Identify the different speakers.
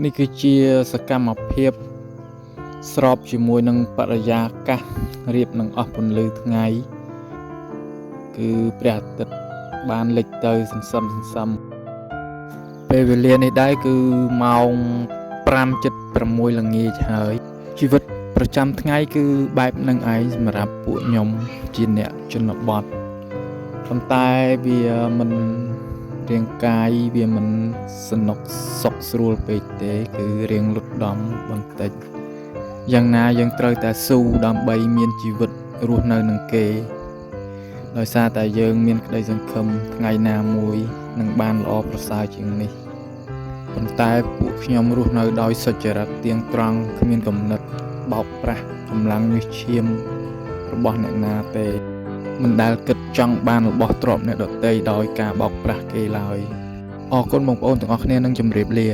Speaker 1: នេះគឺជាសកម្មភាពស្របជាមួយនឹងបរិយាកាសរៀបនឹងអស់ពន្លឺថ្ងៃគឺព្រះអាទិត្យបានលិចទៅសន្សឹមពេលវេលានេះដែរគឺម៉ោង 5:06 ល្ងាចហើយជីវិតប្រចាំថ្ងៃគឺបែបនឹងឯងសម្រាប់ពួកខ្ញុំជាអ្នកជនបទប៉ុន្តែវាមិនរាងកាយវាមិនសនុកសុខស្រួលពេកទេគឺរៀងលុតដំបន្តិចយ៉ាងណាយើងត្រូវតែស៊ូដើម្បីមានជីវិតរស់នៅនឹងគេដោយសារតែយើងមានក្តីសង្ឃឹមថ្ងៃណាមួយនឹងបានល្អប្រសើរជាងនេះប៉ុន្តែពួកខ្ញុំរស់នៅដោយសុចរិតទៀងត្រង់គ្មានគំនិតបោកប្រាស់កម្លាំងញើសឈាមរបស់អ្នកណាទេមិនដែលគិតចង់បានរបស់ទ្រព្យអ្នកដទៃដោយការបោកប្រាស់គេឡើយអរគុណបងប្អូនទាំងអស់គ្នានិងជម្រាបលា